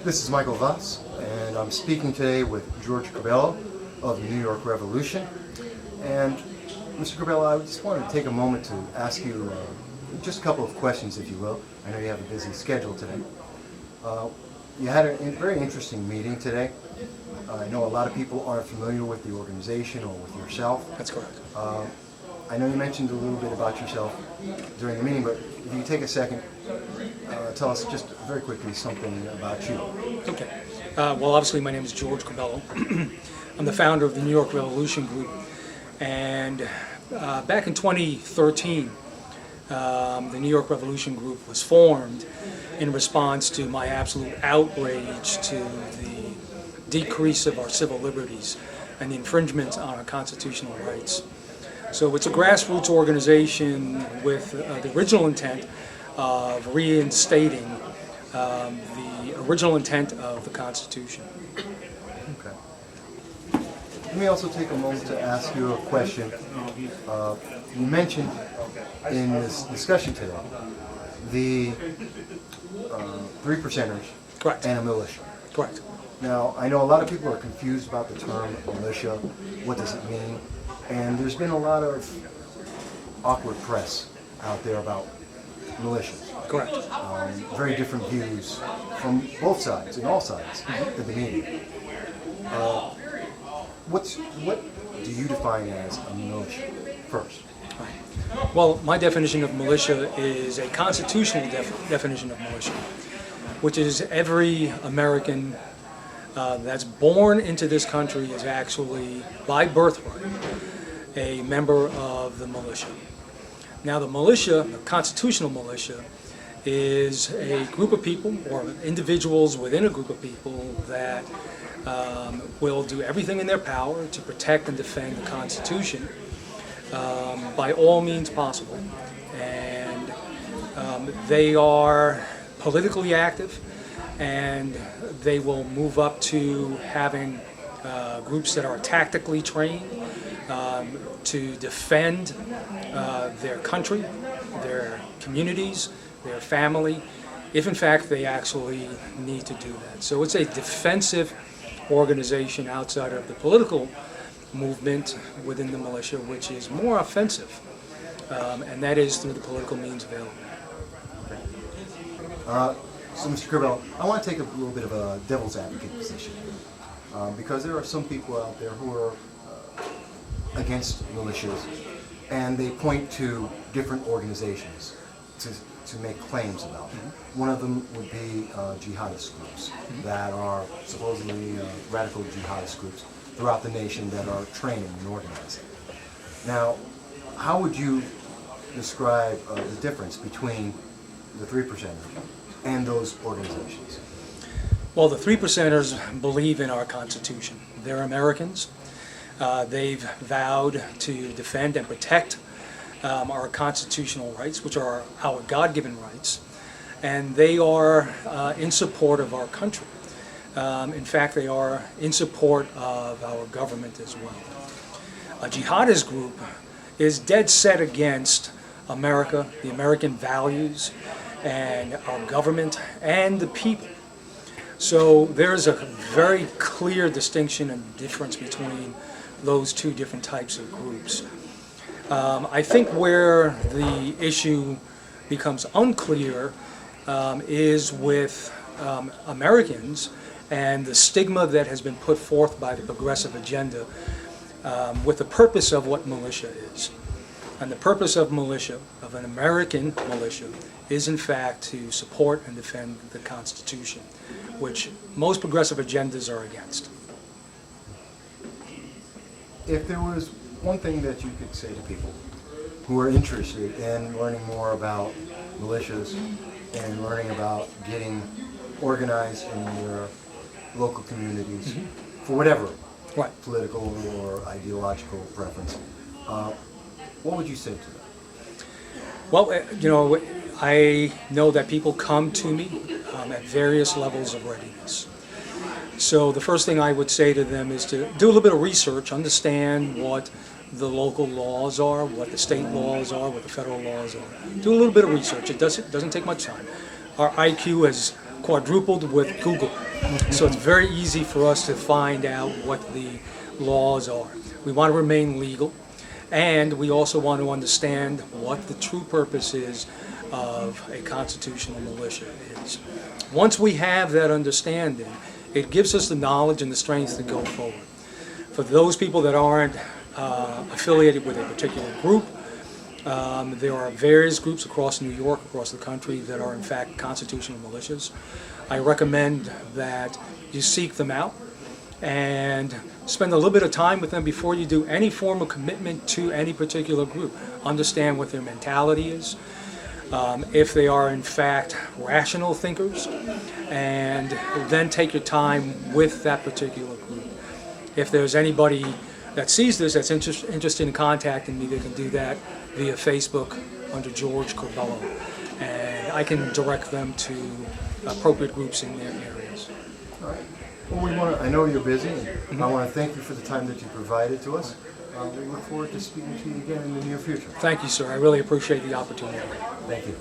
This is Michael Vass, and I'm speaking today with George Curbelo of the New York Revolution. And Mr. Curbelo, I just wanted to take a moment to ask you just a couple of questions, if you will. I know you have a busy schedule today. You had a very interesting meeting today. I know a lot of people aren't familiar with the organization or with yourself. That's correct. I know you mentioned a little bit about yourself during the meeting, but if you take a second, tell us just very quickly something about you. Okay. Well, obviously, my name is George Curbelo. I'm the founder of the New York Revolution Group. And back in 2013, the New York Revolution Group was formed in response to my absolute outrage to the decrease of our civil liberties and the infringement on our constitutional rights. So it's a grassroots organization with the original intent of reinstating the original intent of the Constitution. Okay. Let me also take a moment to ask you a question. You mentioned in this discussion today the 3%ers Correct. and a militia. Correct. Now, I know a lot of people are confused about the term militia. What does it mean? And there's been a lot of awkward press out there about militias. Correct. Very different views from both sides, and all sides, of the meeting. What do you define as a militia first? Well, my definition of militia is a constitutional definition of militia, which is every American that's born into this country is actually, by birthright, a member of the militia. Now, the militia, the constitutional militia, is a group of people or individuals within a group of people that will do everything in their power to protect and defend the Constitution by all means possible. And they are politically active, and they will move up to having groups that are tactically trained to defend their country, their communities, their family, if in fact they actually need to do that. So it's a defensive organization outside of the political movement within the militia, which is more offensive, and that is through the political means available. Okay. So, Mr. Curbelo, I want to take a little bit of a devil's advocate position, because there are some people out there who are against militias, and they point to different organizations to make claims about them. One of them would be jihadist groups that are supposedly radical jihadist groups throughout the nation that are training and organizing. Now, how would you describe the difference between the 3%ers and those organizations? Well, the 3%ers believe in our Constitution. They're Americans. They've vowed to defend and protect our constitutional rights, which are our God-given rights, and they are in support of our country. In fact, they are in support of our government as well. A jihadist group is dead set against America, the American values, and our government, and the people. So there's a very clear distinction and difference between those two different types of groups. I think where the issue becomes unclear is with Americans and the stigma that has been put forth by the progressive agenda with the purpose of what militia is. And the purpose of militia, of an American militia, is in fact to support and defend the Constitution, which most progressive agendas are against. If there was one thing that you could say to people who are interested in learning more about militias and learning about getting organized in their local communities for whatever political or ideological preference, what would you say to them? Well, you know, I know that people come to me at various levels of readiness. So the first thing I would say to them is to do a little bit of research, understand what the local laws are, what the state laws are, what the federal laws are. Do a little bit of research. It doesn't take much time. Our IQ has quadrupled with Google. So it's very easy for us to find out what the laws are. We want to remain legal, and we also want to understand what the true purpose is of a constitutional militia is. Once we have that understanding, it gives us the knowledge and the strength to go forward. For those people that aren't affiliated with a particular group, there are various groups across New York, across the country, that are in fact constitutional militias. I recommend that you seek them out and spend a little bit of time with them before you do any form of commitment to any particular group. Understand what their mentality is, if they are in fact rational thinkers, and then take your time with that particular group. If there's anybody that sees this that's interested in contacting me, they can do that via Facebook under George Curbelo, and I can direct them to appropriate groups in their areas. All right. Well, I know you're busy, and I want to thank you for the time that you provided to us. We look forward to speaking to you again in the near future. Thank you, sir. I really appreciate the opportunity. Thank you.